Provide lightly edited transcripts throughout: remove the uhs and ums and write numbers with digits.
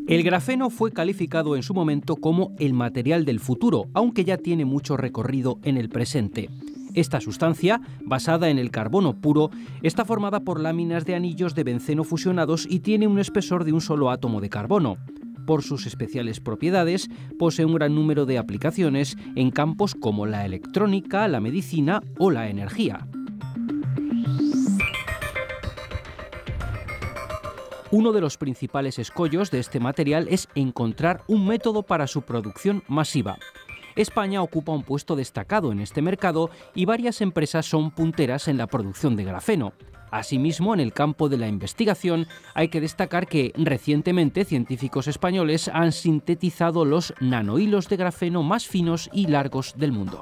El grafeno fue calificado en su momento como el material del futuro, aunque ya tiene mucho recorrido en el presente. Esta sustancia, basada en el carbono puro, está formada por láminas de anillos de benceno fusionados y tiene un espesor de un solo átomo de carbono. Por sus especiales propiedades, posee un gran número de aplicaciones en campos como la electrónica, la medicina o la energía. Uno de los principales escollos de este material es encontrar un método para su producción masiva. España ocupa un puesto destacado en este mercado y varias empresas son punteras en la producción de grafeno. Asimismo, en el campo de la investigación, hay que destacar que recientemente científicos españoles han sintetizado los nanohilos de grafeno más finos y largos del mundo.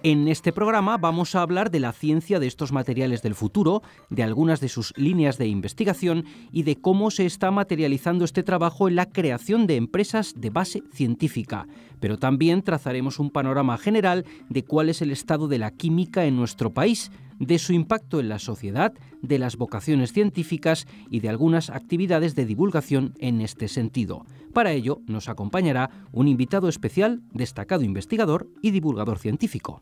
En este programa vamos a hablar de la ciencia de estos materiales del futuro, de algunas de sus líneas de investigación y de cómo se está materializando este trabajo en la creación de empresas de base científica. Pero también trazaremos un panorama general de cuál es el estado de la química en nuestro país, de su impacto en la sociedad, de las vocaciones científicas y de algunas actividades de divulgación en este sentido. Para ello nos acompañará un invitado especial, destacado investigador y divulgador científico.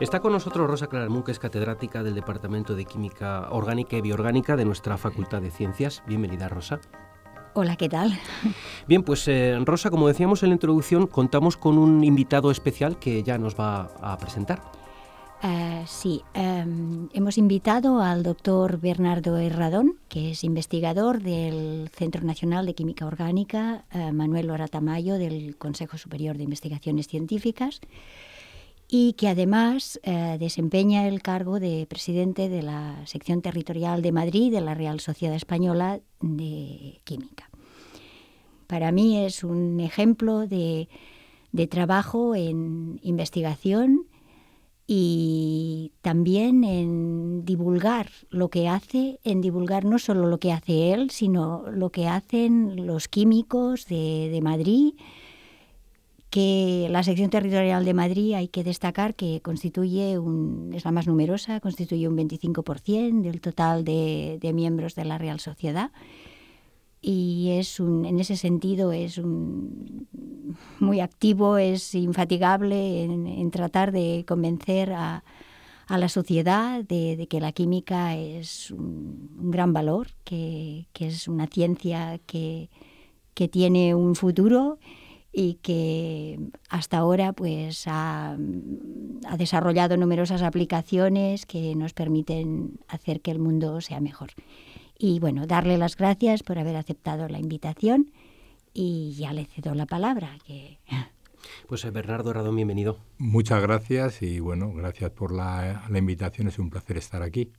Está con nosotros Rosa Claramunt, que es catedrática del Departamento de Química Orgánica y Bioorgánica de nuestra Facultad de Ciencias. Bienvenida, Rosa. Hola, ¿qué tal? Bien, pues Rosa, como decíamos en la introducción, contamos con un invitado especial que ya nos va a presentar. Sí, hemos invitado al doctor Bernardo Herradón, que es investigador del Centro Nacional de Química Orgánica, Manuel Lora Tamayo, del Consejo Superior de Investigaciones Científicas, y que además desempeña el cargo de presidente de la sección territorial de Madrid de la Real Sociedad Española de Química. Para mí es un ejemplo de trabajo en investigación y también en divulgar lo que hace, en divulgar no solo lo que hace él, sino lo que hacen los químicos de Madrid, que la sección territorial de Madrid hay que destacar que es la más numerosa, constituye un 25% del total de miembros de la Real Sociedad, y en ese sentido es muy activo, es infatigable en tratar de convencer a la sociedad de que la química es un gran valor, que es una ciencia que tiene un futuro y que hasta ahora pues ha desarrollado numerosas aplicaciones que nos permiten hacer que el mundo sea mejor. Y bueno, darle las gracias por haber aceptado la invitación y ya le cedo la palabra. Pues Bernardo Herradón, bienvenido. Muchas gracias y bueno, gracias por la invitación, es un placer estar aquí.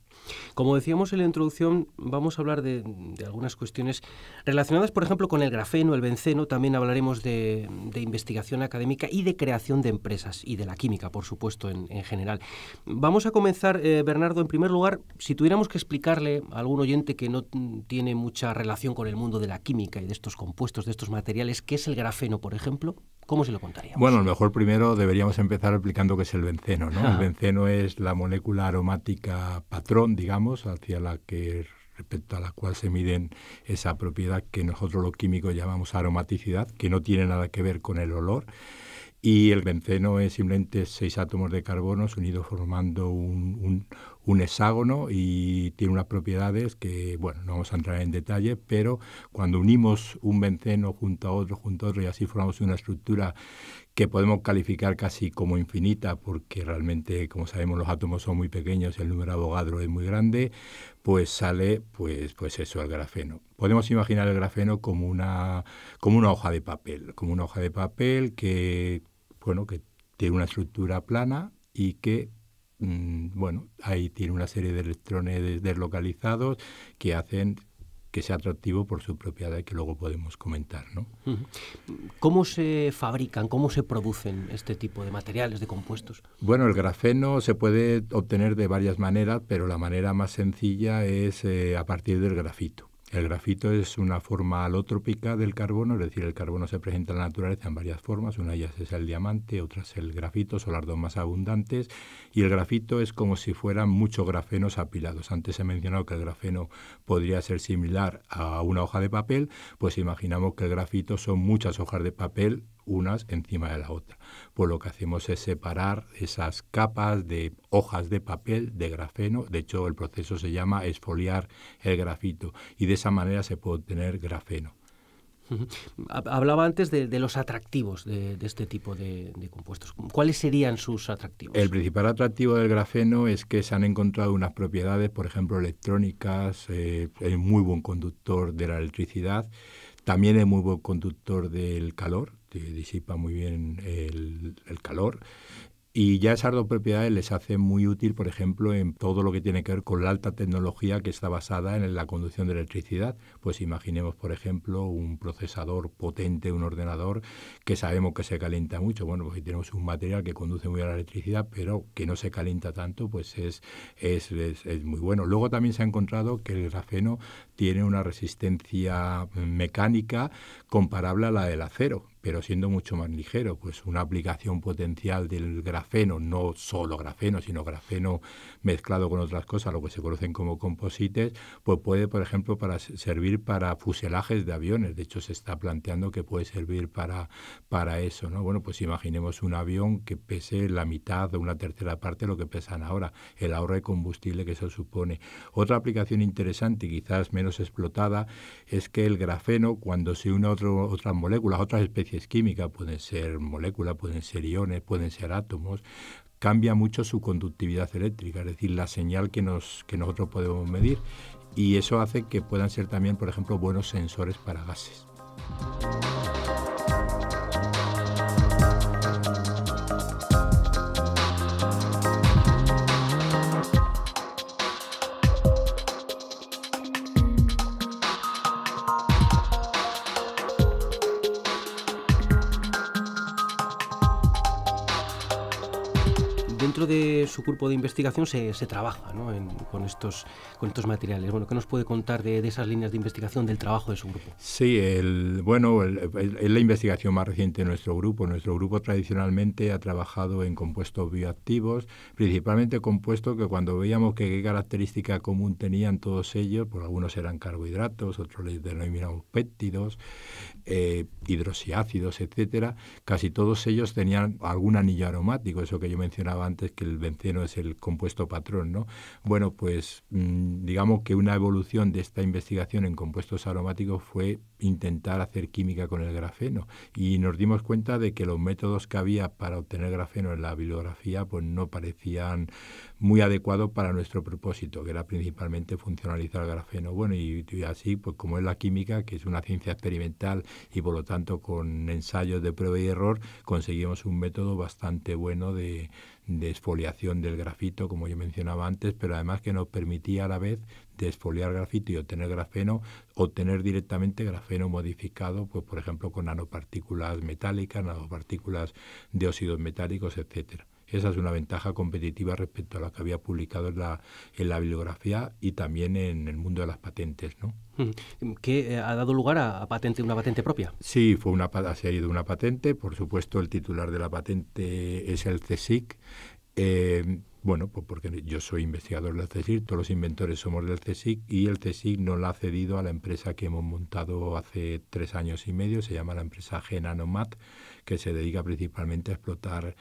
Como decíamos en la introducción, vamos a hablar de algunas cuestiones relacionadas, por ejemplo, con el grafeno, el benceno. También hablaremos de investigación académica y de creación de empresas y de la química, por supuesto, en general. Vamos a comenzar, Bernardo, en primer lugar, si tuviéramos que explicarle a algún oyente que no tiene mucha relación con el mundo de la química y de estos compuestos, de estos materiales, ¿qué es el grafeno, por ejemplo? ¿Cómo se lo contaríamos? Bueno, a lo mejor primero deberíamos empezar explicando qué es el benceno, ¿no? Ajá. El benceno es la molécula aromática patrón, digamos, respecto a la cual se miden esa propiedad que nosotros los químicos llamamos aromaticidad, que no tiene nada que ver con el olor. Y el benceno es simplemente 6 átomos de carbono unidos formando un hexágono, y tiene unas propiedades que, bueno, no vamos a entrar en detalle, pero cuando unimos un benceno junto a otro y así formamos una estructura que podemos calificar casi como infinita, porque realmente, como sabemos, los átomos son muy pequeños y el número de Avogadro es muy grande, pues sale pues eso, el grafeno. Podemos imaginar el grafeno como una hoja de papel, que tiene una estructura plana y que ahí tiene una serie de electrones deslocalizados que hacen que sea atractivo por su propiedad que luego podemos comentar, ¿no? ¿Cómo se fabrican, cómo se producen este tipo de materiales, de compuestos? Bueno, el grafeno se puede obtener de varias maneras, pero la manera más sencilla es a partir del grafito. El grafito es una forma alotrópica del carbono, es decir, el carbono se presenta en la naturaleza en varias formas, una de ellas es el diamante, otra es el grafito, son las dos más abundantes, y el grafito es como si fueran muchos grafenos apilados. Antes he mencionado que el grafeno podría ser similar a una hoja de papel, pues imaginamos que el grafito son muchas hojas de papel unas encima de la otra. Pues lo que hacemos es separar esas capas de hojas de papel de grafeno. De hecho, el proceso se llama exfoliar el grafito y de esa manera se puede obtener grafeno. Hablaba antes de los atractivos de este tipo de compuestos. ¿Cuáles serían sus atractivos? El principal atractivo del grafeno es que se han encontrado unas propiedades, por ejemplo, electrónicas, es muy buen conductor de la electricidad, también es muy buen conductor del calor, disipa muy bien el calor. Y ya esas dos propiedades les hacen muy útil, por ejemplo, en todo lo que tiene que ver con la alta tecnología que está basada en la conducción de electricidad. Pues imaginemos, por ejemplo, un procesador potente, un ordenador que sabemos que se calienta mucho. Bueno, pues si tenemos un material que conduce muy bien a la electricidad, pero que no se calienta tanto, pues es muy bueno. Luego también se ha encontrado que el grafeno tiene una resistencia mecánica comparable a la del acero, pero siendo mucho más ligero. Pues una aplicación potencial del grafeno, no solo grafeno, sino grafeno mezclado con otras cosas, lo que se conocen como composites, pues puede, por ejemplo, servir para fuselajes de aviones. De hecho, se está planteando que puede servir para eso, ¿no? Bueno, pues imaginemos un avión que pese la mitad o una tercera parte de lo que pesan ahora, el ahorro de combustible que eso supone. Otra aplicación interesante y quizás menos explotada es que el grafeno, cuando se une a otras moléculas, otras especies químicas, pueden ser moléculas, pueden ser iones, pueden ser átomos, cambia mucho su conductividad eléctrica, es decir, la señal que nosotros podemos medir, y eso hace que puedan ser también, por ejemplo, buenos sensores para gases. Dentro de su grupo de investigación se trabaja, ¿no?, con estos materiales. Bueno, ¿qué nos puede contar de esas líneas de investigación, del trabajo de su grupo? Sí, es la investigación más reciente de nuestro grupo. Nuestro grupo tradicionalmente ha trabajado en compuestos bioactivos, principalmente compuestos que cuando veíamos que qué característica común tenían todos ellos, pues algunos eran carbohidratos, otros les denominamos péptidos, hidroxiácidos, etcétera. Casi todos ellos tenían algún anillo aromático, eso que yo mencionaba antes, que el benceno es el compuesto patrón, ¿no? Bueno, pues digamos que una evolución de esta investigación en compuestos aromáticos fue intentar hacer química con el grafeno, y nos dimos cuenta de que los métodos que había para obtener grafeno en la bibliografía pues no parecían muy adecuados para nuestro propósito, que era principalmente funcionalizar el grafeno. Bueno, y así, pues como es la química, que es una ciencia experimental y por lo tanto con ensayos de prueba y error, conseguimos un método bastante bueno de exfoliación del grafito, como yo mencionaba antes, pero además que nos permitía a la vez de exfoliar grafito y obtener grafeno, obtener directamente grafeno modificado, pues por ejemplo con nanopartículas metálicas, nanopartículas de óxidos metálicos, etcétera. Esa es una ventaja competitiva respecto a la que había publicado en la bibliografía y también en el mundo de las patentes, ¿no? ¿Qué ha dado lugar a una patente propia? Sí, ha sido una patente. Por supuesto, el titular de la patente es el CSIC. Bueno, pues porque yo soy investigador del CSIC, todos los inventores somos del CSIC, y el CSIC nos la ha cedido a la empresa que hemos montado hace 3 años y medio, se llama la empresa Genanomat, que se dedica principalmente a explotar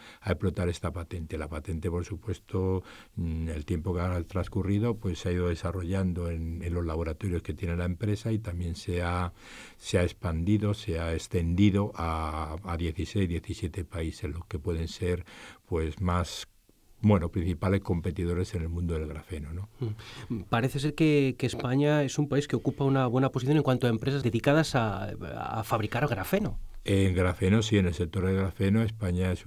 esta patente. La patente, por supuesto, el tiempo que ha transcurrido, pues se ha ido desarrollando en los laboratorios que tiene la empresa, y también se ha expandido, se ha extendido a 16, 17 países, los que pueden ser pues más principales competidores en el mundo del grafeno, ¿no? Parece ser que España es un país que ocupa una buena posición en cuanto a empresas dedicadas a fabricar grafeno. En grafeno, sí, en el sector del grafeno, España es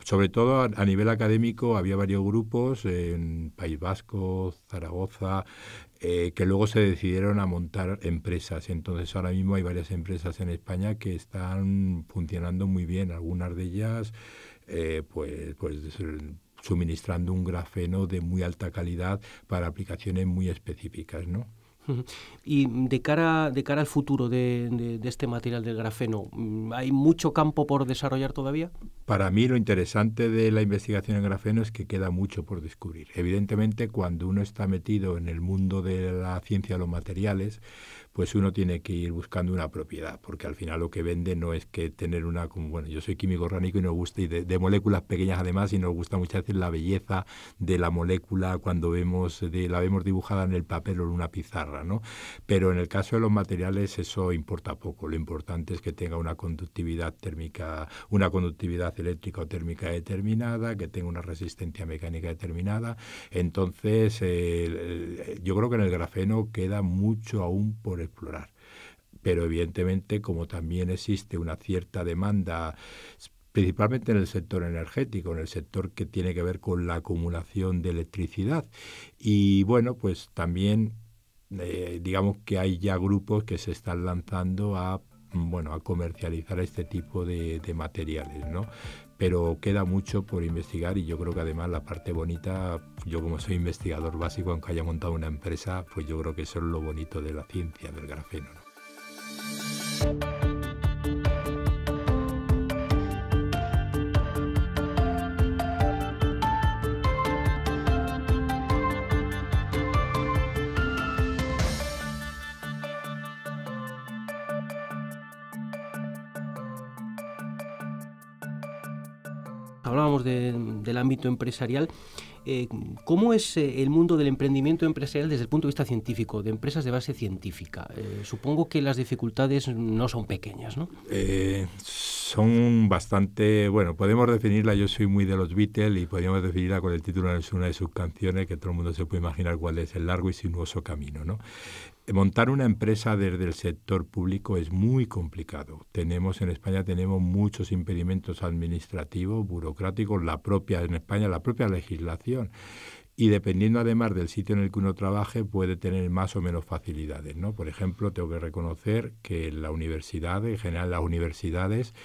sobre todo a nivel académico, había varios grupos en País Vasco, Zaragoza, que luego se decidieron a montar empresas. Entonces ahora mismo hay varias empresas en España que están funcionando muy bien, algunas de ellas pues suministrando un grafeno de muy alta calidad para aplicaciones muy específicas, ¿no? Y de cara al futuro de este material del grafeno, ¿hay mucho campo por desarrollar todavía? Para mí lo interesante de la investigación en grafeno es que queda mucho por descubrir. Evidentemente, cuando uno está metido en el mundo de la ciencia de los materiales, pues uno tiene que ir buscando una propiedad, porque al final lo que vende no es que tener una, como bueno, yo soy químico orgánico y nos gusta, y de moléculas pequeñas además, y nos gusta muchas veces la belleza de la molécula cuando la vemos dibujada en el papel o en una pizarra, ¿no? Pero en el caso de los materiales eso importa poco. Lo importante es que tenga una conductividad térmica, una conductividad eléctrica o térmica determinada, que tenga una resistencia mecánica determinada. Entonces, yo creo que en el grafeno queda mucho aún por explorar. Pero evidentemente, como también existe una cierta demanda, principalmente en el sector energético, en el sector que tiene que ver con la acumulación de electricidad. Y bueno, pues también digamos que hay ya grupos que se están lanzando a comercializar este tipo de materiales, ¿no? Pero queda mucho por investigar y yo creo que además la parte bonita, yo como soy investigador básico, aunque haya montado una empresa, pues yo creo que eso es lo bonito de la ciencia del grafeno, ¿no? Hablábamos del ámbito empresarial. ¿Cómo es el mundo del emprendimiento empresarial desde el punto de vista científico, de empresas de base científica? Supongo que las dificultades no son pequeñas, ¿no? Son bastante, bueno, podemos definirla, yo soy muy de los Beatles y podríamos definirla con el título de una de sus canciones, que todo el mundo se puede imaginar cuál es: el largo y sinuoso camino, ¿no? Montar una empresa desde el sector público es muy complicado. En España tenemos muchos impedimentos administrativos, burocráticos, en España la propia legislación. Y dependiendo además del sitio en el que uno trabaje, puede tener más o menos facilidades, ¿no? Por ejemplo, tengo que reconocer que en la universidad, en general las universidades,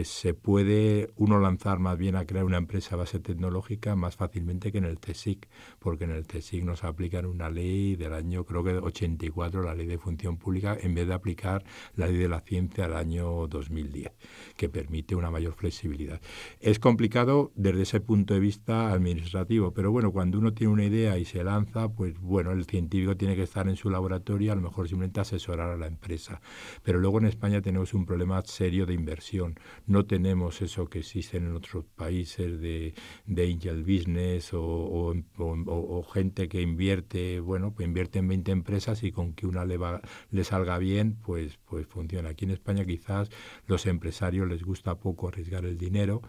se puede uno lanzar más bien a crear una empresa a base tecnológica más fácilmente que en el CSIC, porque en el CSIC nos aplican una ley del año, creo que 84, la ley de función pública, en vez de aplicar la ley de la ciencia del año 2010, que permite una mayor flexibilidad. Es complicado desde ese punto de vista administrativo, pero bueno, cuando uno tiene una idea y se lanza, pues bueno, el científico tiene que estar en su laboratorio, a lo mejor simplemente asesorar a la empresa. Pero luego en España tenemos un problema serio de inversión. No tenemos eso que existe en otros países de angel business o gente que invierte, bueno, pues invierte en 20 empresas y con que una le salga bien, pues funciona. Aquí en España quizás los empresarios les gusta poco arriesgar el dinero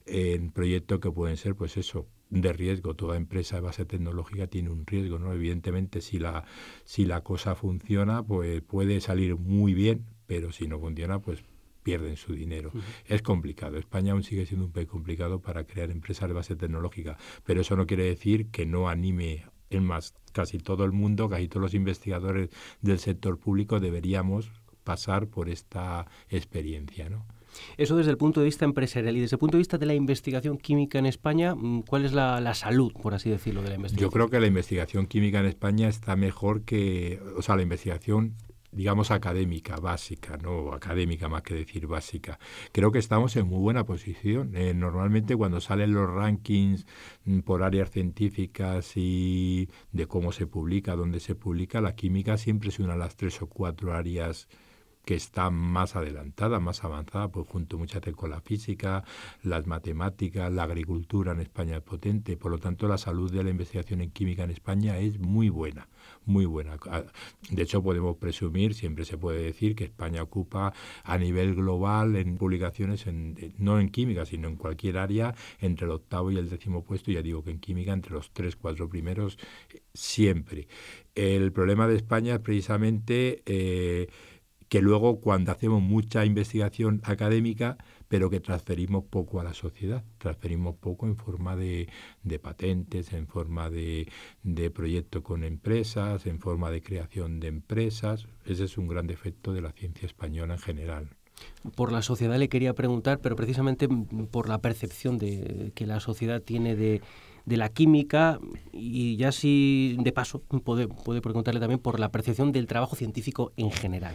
en proyectos que pueden ser, pues eso, de riesgo. Toda empresa de base tecnológica tiene un riesgo, ¿no? Evidentemente, si la cosa funciona, pues puede salir muy bien, pero si no funciona, pues pierden su dinero. Uh-huh. Es complicado. España aún sigue siendo un país complicado para crear empresas de base tecnológica, pero eso no quiere decir que no anime. Es más, casi todo el mundo, casi todos los investigadores del sector público deberíamos pasar por esta experiencia, ¿no? Eso desde el punto de vista empresarial. Y desde el punto de vista de la investigación química en España, ¿cuál es la salud, por así decirlo, de la investigación? Yo creo que la investigación química en España está mejor que, o sea, la investigación, digamos, académica, básica, no académica más que decir básica. Creo que estamos en muy buena posición. Normalmente cuando salen los rankings por áreas científicas y de cómo se publica, dónde se publica, la química siempre es una de las 3 o 4 áreas que está más adelantada, más avanzada, pues junto muchas veces con la física, las matemáticas, la agricultura en España es potente. Por lo tanto, la salud de la investigación en química en España es muy buena, muy buena. De hecho, podemos presumir, siempre se puede decir, que España ocupa a nivel global en publicaciones, no en química, sino en cualquier área, entre el 8º y el 10º puesto. Ya digo que en química entre los 3, 4 primeros siempre. El problema de España es precisamente que luego cuando hacemos mucha investigación académica, pero que transferimos poco a la sociedad, transferimos poco en forma de patentes, en forma de proyectos con empresas, en forma de creación de empresas. Ese es un gran defecto de la ciencia española en general. Por la sociedad le quería preguntar, pero precisamente por la percepción que la sociedad tiene de la química, y ya si de paso puede preguntarle también por la percepción del trabajo científico en general.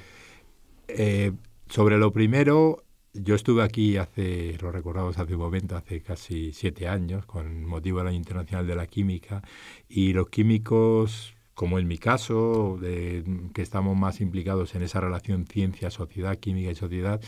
Sobre lo primero, yo estuve aquí lo recordamos hace un momento, hace casi 7 años, con motivo del Año Internacional de la Química, y los químicos, como en mi caso, que estamos más implicados en esa relación ciencia-sociedad, química y sociedad,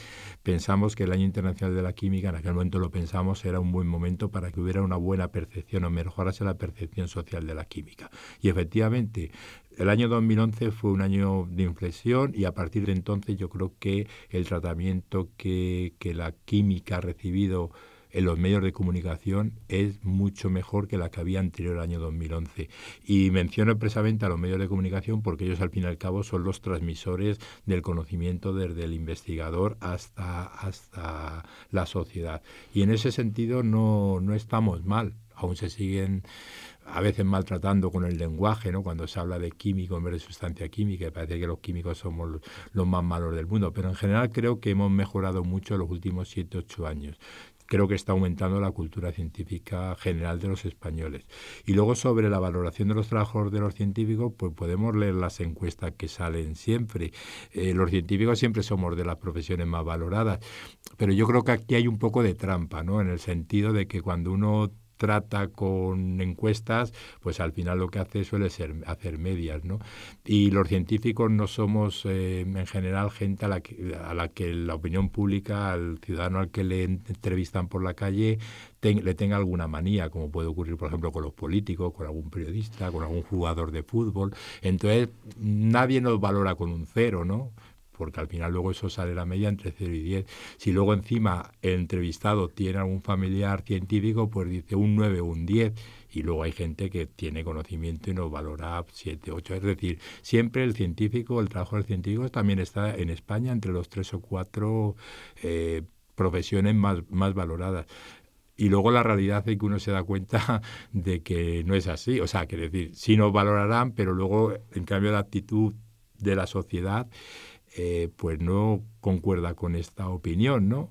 pensamos que el Año Internacional de la Química, en aquel momento lo pensamos, era un buen momento para que hubiera una buena percepción o mejorase la percepción social de la química. Y efectivamente, el año 2011 fue un año de inflexión, y a partir de entonces yo creo que el tratamiento que la química ha recibido en los medios de comunicación es mucho mejor que la que había anterior al año 2011. Y menciono expresamente a los medios de comunicación porque ellos al fin y al cabo son los transmisores del conocimiento desde el investigador hasta la sociedad. Y en ese sentido no estamos mal. Aún se siguen a veces maltratando con el lenguaje, ¿no? Cuando se habla de químico en vez de sustancia química, parece que los químicos somos los más malos del mundo. Pero en general creo que hemos mejorado mucho en los últimos 7 u 8 años. Creo que está aumentando la cultura científica general de los españoles. Y luego sobre la valoración de los trabajos de los científicos, pues podemos leer las encuestas que salen siempre. Los científicos siempre somos de las profesiones más valoradas, pero yo creo que aquí hay un poco de trampa, ¿no? En el sentido de que cuando uno trata con encuestas, pues al final lo que hace suele ser hacer medias, ¿no? Y los científicos no somos en general gente a la que la opinión pública, al ciudadano al que le entrevistan por la calle, le tenga alguna manía, como puede ocurrir, por ejemplo, con los políticos, con algún periodista, con algún jugador de fútbol. Entonces, nadie nos valora con un 0, ¿no? Porque al final luego eso sale la media entre 0 y 10. Si luego encima el entrevistado tiene algún familiar científico, pues dice un 9 o un 10. Y luego hay gente que tiene conocimiento y nos valora 7, 8. Es decir, siempre el trabajo del científico también está en España entre los 3 o 4 profesiones más valoradas. Y luego la realidad es que uno se da cuenta de que no es así. O sea, que decir, sí nos valorarán, pero luego, en cambio, la actitud de la sociedad pues no concuerda con esta opinión, ¿no?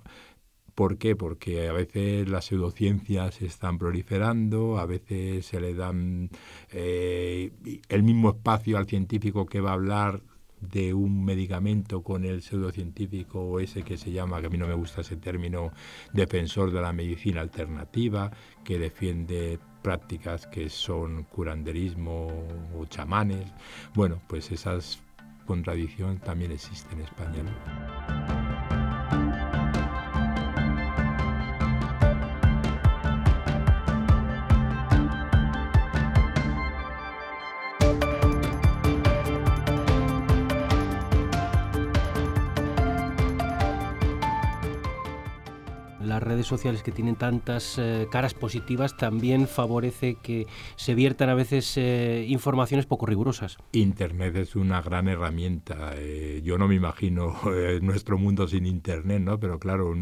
¿Por qué? Porque a veces las pseudociencias están proliferando, a veces se le dan el mismo espacio al científico que va a hablar de un medicamento con el pseudocientífico o ese que se llama, que a mí no me gusta ese término, defensor de la medicina alternativa, que defiende prácticas que son curanderismo o chamanes. Bueno, pues esas contradicción también existe en España, ¿no? Las redes sociales, que tienen tantas caras positivas, también favorece que se viertan a veces informaciones poco rigurosas. Internet es una gran herramienta. Yo no me imagino nuestro mundo sin Internet, ¿no? Pero claro,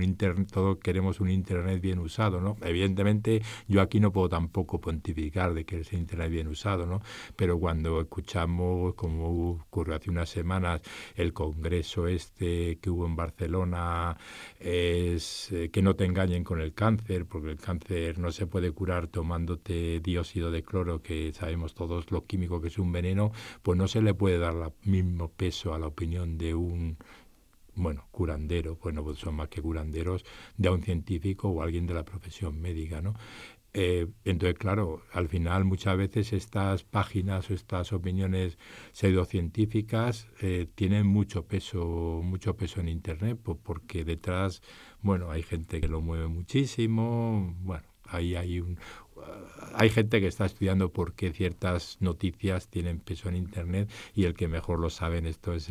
todos queremos un Internet bien usado, ¿no? Evidentemente, yo aquí no puedo tampoco pontificar de que es Internet bien usado, ¿no? Pero cuando escuchamos, como ocurrió hace unas semanas, el congreso que hubo en Barcelona, que no te engañen con el cáncer, porque el cáncer no se puede curar tomándote dióxido de cloro, que sabemos todos lo químico que es un veneno, pues no se le puede dar el mismo peso a la opinión de un curandero, pues son más que curanderos, de un científico o alguien de la profesión médica, ¿no? Entonces, claro, al final muchas veces estas páginas o estas opiniones pseudocientíficas tienen mucho peso en Internet, porque detrás, hay gente que lo mueve muchísimo, hay gente que está estudiando por qué ciertas noticias tienen peso en Internet, y el que mejor lo saben esto es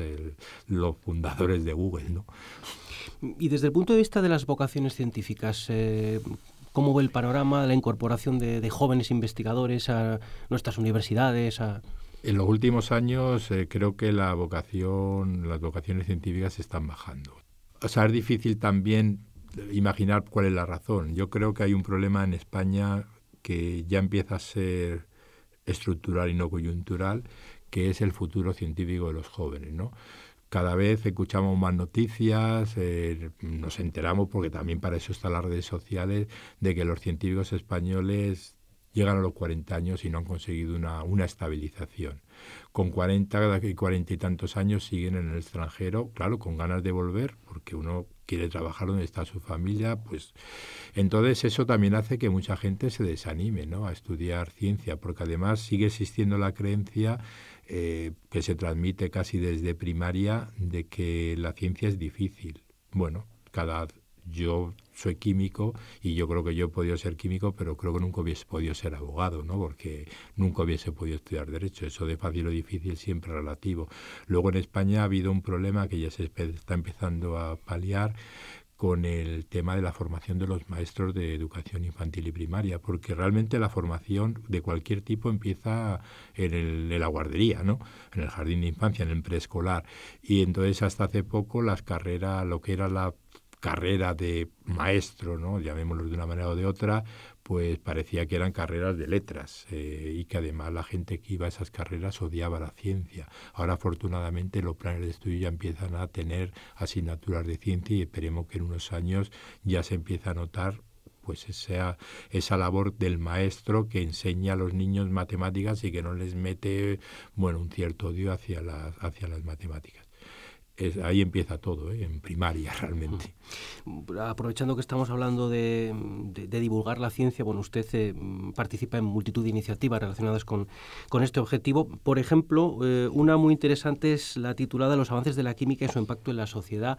los fundadores de Google, ¿no? Y desde el punto de vista de las vocaciones científicas, ¿cómo ve el panorama de la incorporación de jóvenes investigadores a nuestras universidades? En los últimos años creo que las vocaciones científicas están bajando. O sea, es difícil también imaginar cuál es la razón. Yo creo que hay un problema en España que ya empieza a ser estructural y no coyuntural, que es el futuro científico de los jóvenes, ¿no? Cada vez escuchamos más noticias, nos enteramos, porque también para eso están las redes sociales, de que los científicos españoles llegan a los 40 años y no han conseguido una estabilización. Con 40 y tantos años siguen en el extranjero, claro, con ganas de volver, porque uno quiere trabajar donde está su familia, pues entonces eso también hace que mucha gente se desanime, ¿no?, a estudiar ciencia, porque además sigue existiendo la creencia que se transmite casi desde primaria de que la ciencia es difícil. Bueno, yo soy químico y yo creo que yo he podido ser químico, pero creo que nunca hubiese podido ser abogado, ¿no?, porque nunca hubiese podido estudiar Derecho. Eso de fácil o difícil siempre es relativo. Luego en España ha habido un problema que ya se está empezando a paliar con el tema de la formación de los maestros de educación infantil y primaria, porque realmente la formación de cualquier tipo empieza en la guardería, ¿no?, en el jardín de infancia, en el preescolar, y entonces hasta hace poco las carreras, lo que era la carrera de maestro, ¿no?, llamémoslo de una manera o de otra, pues parecía que eran carreras de letras y que además la gente que iba a esas carreras odiaba la ciencia. Ahora afortunadamente los planes de estudio ya empiezan a tener asignaturas de ciencia y esperemos que en unos años ya se empiece a notar pues esa labor del maestro que enseña a los niños matemáticas y que no les mete un cierto odio hacia las matemáticas. Ahí empieza todo, en primaria realmente. Aprovechando que estamos hablando de divulgar la ciencia, usted participa en multitud de iniciativas relacionadas con este objetivo. Por ejemplo, una muy interesante es la titulada Los avances de la química y su impacto en la sociedad.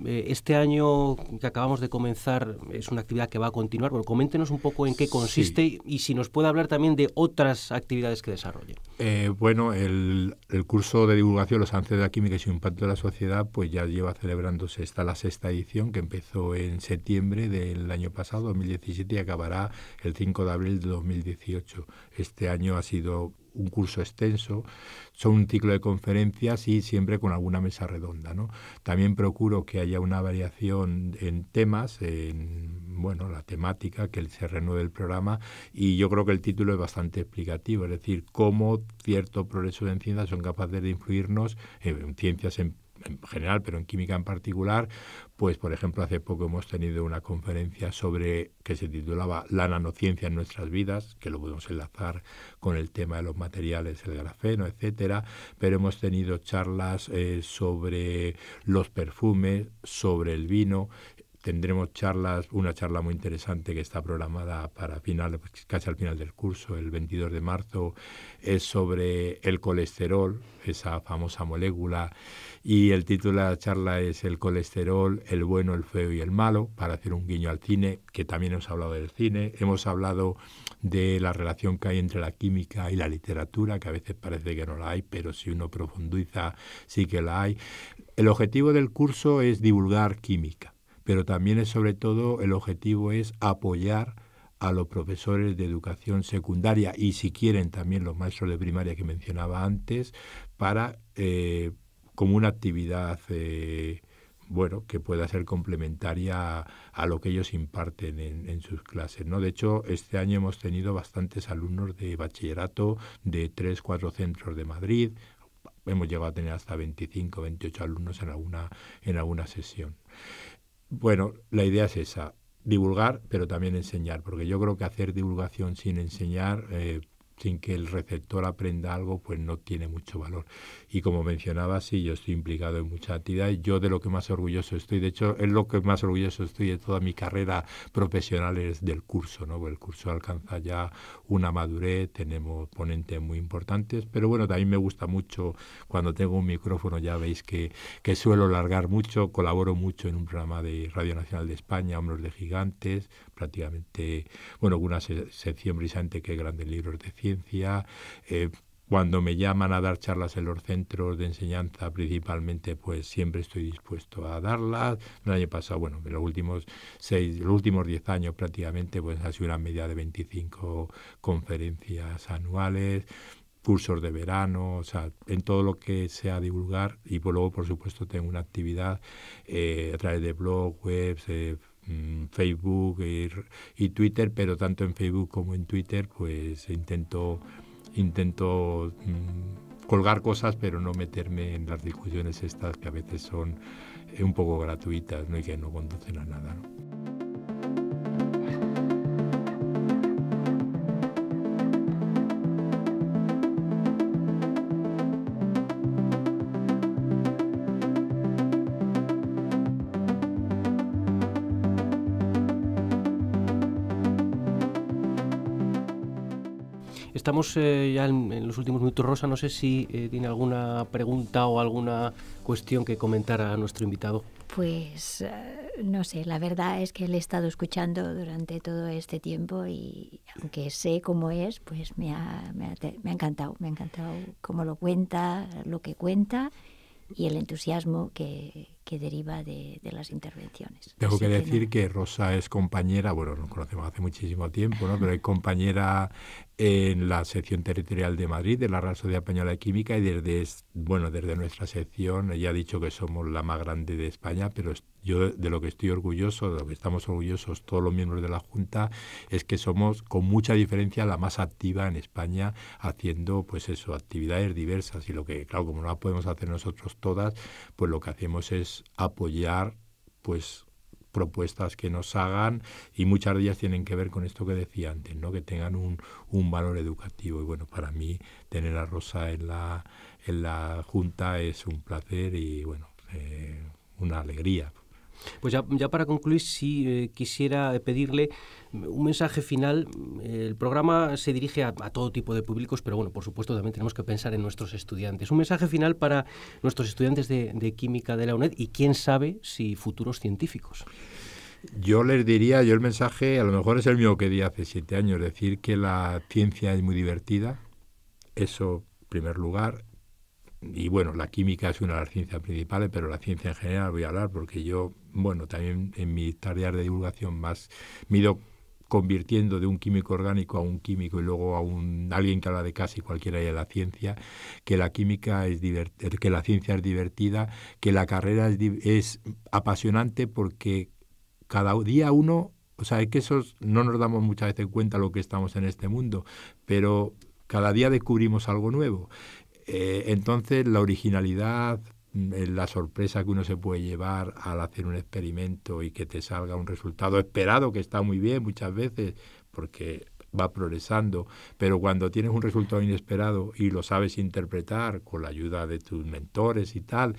Este año que acabamos de comenzar es una actividad que va a continuar. Coméntenos un poco en qué consiste, sí, y si nos puede hablar también de otras actividades que desarrolle. El curso de divulgación Los avances de la química y su impacto en la sociedad pues ya lleva celebrándose, está la 6ª edición, que empezó en septiembre del año pasado, 2017, y acabará el 5 de abril de 2018. Este año ha sido un curso extenso, son un ciclo de conferencias y siempre con alguna mesa redonda, ¿no? También procuro que haya una variación en temas, la temática, que se renueve el programa, y yo creo que el título es bastante explicativo, es decir, cómo ciertos progresos en ciencias son capaces de influirnos en ciencias en general, pero en química en particular. Pues, por ejemplo, hace poco hemos tenido una conferencia que se titulaba La nanociencia en nuestras vidas, que lo podemos enlazar con el tema de los materiales, el grafeno, etcétera, pero hemos tenido charlas sobre los perfumes, sobre el vino. Tendremos una charla muy interesante que está programada para casi al final del curso, el 22 de marzo, es sobre el colesterol, esa famosa molécula, y el título de la charla es El colesterol, el bueno, el feo y el malo, para hacer un guiño al cine, que también hemos hablado del cine. Hemos hablado de la relación que hay entre la química y la literatura, que a veces parece que no la hay, pero si uno profundiza sí que la hay. El objetivo del curso es divulgar química, pero también sobre todo el objetivo es apoyar a los profesores de educación secundaria y, si quieren, también los maestros de primaria que mencionaba antes, para como una actividad que pueda ser complementaria a lo que ellos imparten en sus clases, ¿no? De hecho, este año hemos tenido bastantes alumnos de bachillerato de 3-4 centros de Madrid. Hemos llegado a tener hasta 25, 28 alumnos en alguna sesión. La idea es esa, divulgar, pero también enseñar, porque yo creo que hacer divulgación sin enseñar, sin que el receptor aprenda algo, pues no tiene mucho valor. Y como mencionaba, sí, yo estoy implicado en muchas actividades. Yo de lo que más orgulloso estoy, de hecho, es lo que más orgulloso estoy de toda mi carrera profesional, es del curso, ¿no? Porque el curso alcanza ya una madurez, tenemos ponentes muy importantes, pero también me gusta mucho cuando tengo un micrófono, ya veis que suelo largar mucho, colaboro mucho en un programa de Radio Nacional de España, Hombros de Gigantes, prácticamente, una sección brillante que grandes libros de ciencia. Cuando me llaman a dar charlas en los centros de enseñanza principalmente, pues siempre estoy dispuesto a darlas. El año pasado, en los últimos 10 años prácticamente, pues ha sido una media de 25 conferencias anuales. cursos de verano, o sea, en todo lo que sea divulgar. Y pues luego, por supuesto, tengo una actividad a través de blog, webs, Facebook y Twitter, pero tanto en Facebook como en Twitter pues intento colgar cosas, pero no meterme en las discusiones estas que a veces son un poco gratuitas, ¿no? Y que no conducen a nada, ¿no? Estamos ya en los últimos minutos. Rosa, no sé si tiene alguna pregunta o alguna cuestión que comentar a nuestro invitado. Pues no sé, la verdad es que le he estado escuchando durante todo este tiempo y aunque sé cómo es, pues me ha encantado cómo lo cuenta, lo que cuenta y el entusiasmo que deriva de las intervenciones. Tengo que decir que Rosa es compañera, bueno, nos conocemos hace muchísimo tiempo, ¿no? Pero es compañera en la sección territorial de Madrid de la Real Sociedad Española de Química y desde nuestra sección, ella ha dicho que somos la más grande de España, pero yo de lo que estoy orgulloso, de lo que estamos orgullosos todos los miembros de la Junta, es que somos con mucha diferencia la más activa en España haciendo pues eso, actividades diversas y lo que, claro, como no las podemos hacer nosotros todas, pues lo que hacemos es apoyar pues propuestas que nos hagan y muchas de ellas tienen que ver con esto que decía antes, ¿no? Que tengan un valor educativo y bueno, para mí tener a Rosa en la Junta es un placer y bueno, una alegría. Pues ya para concluir, sí quisiera pedirle un mensaje final. El programa se dirige a todo tipo de públicos, pero bueno, por supuesto también tenemos que pensar en nuestros estudiantes. Un mensaje final para nuestros estudiantes de Química de la UNED y quién sabe si futuros científicos. Yo les diría, el mensaje a lo mejor es el mismo que di hace 7 años, decir que la ciencia es muy divertida, eso en primer lugar. Y bueno, la química es una de las ciencias principales, pero la ciencia en general voy a hablar porque yo, bueno, también en mis tareas de divulgación más me he ido convirtiendo de un químico orgánico a un químico y luego a alguien que habla de casi cualquier área de la ciencia, que la química que la ciencia es divertida, que la carrera es apasionante porque cada día uno, o sea, es que no nos damos muchas veces cuenta lo que estamos en este mundo, pero cada día descubrimos algo nuevo. Entonces la originalidad, la sorpresa que uno se puede llevar al hacer un experimento y que te salga un resultado esperado, que está muy bien muchas veces porque va progresando, pero cuando tienes un resultado inesperado y lo sabes interpretar con la ayuda de tus mentores y tal,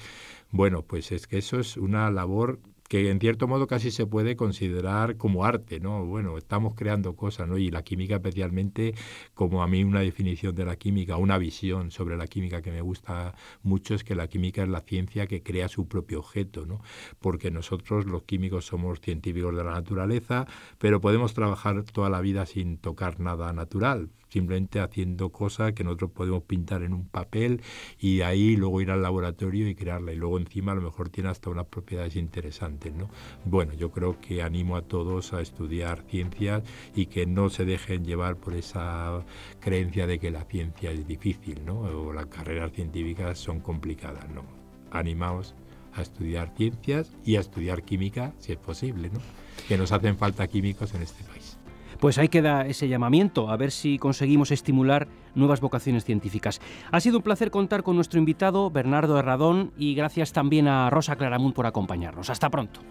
bueno, pues es que eso es una labor que en cierto modo casi se puede considerar como arte, ¿no? Bueno, estamos creando cosas, ¿no? Y la química especialmente, como a mí una definición de la química, una visión sobre la química que me gusta mucho es que la química es la ciencia que crea su propio objeto, ¿no? Porque nosotros los químicos somos científicos de la naturaleza, pero podemos trabajar toda la vida sin tocar nada natural, simplemente haciendo cosas que nosotros podemos pintar en un papel y de ahí luego ir al laboratorio y crearla y luego encima a lo mejor tiene hasta unas propiedades interesantes, ¿no? Bueno, yo creo que animo a todos a estudiar ciencias y que no se dejen llevar por esa creencia de que la ciencia es difícil, ¿no? O las carreras científicas son complicadas, ¿no? Animaos a estudiar ciencias y a estudiar química si es posible, ¿no? Que nos hacen falta químicos en este país. Pues ahí queda ese llamamiento, a ver si conseguimos estimular nuevas vocaciones científicas. Ha sido un placer contar con nuestro invitado, Bernardo Herradón, y gracias también a Rosa Claramunt por acompañarnos. Hasta pronto.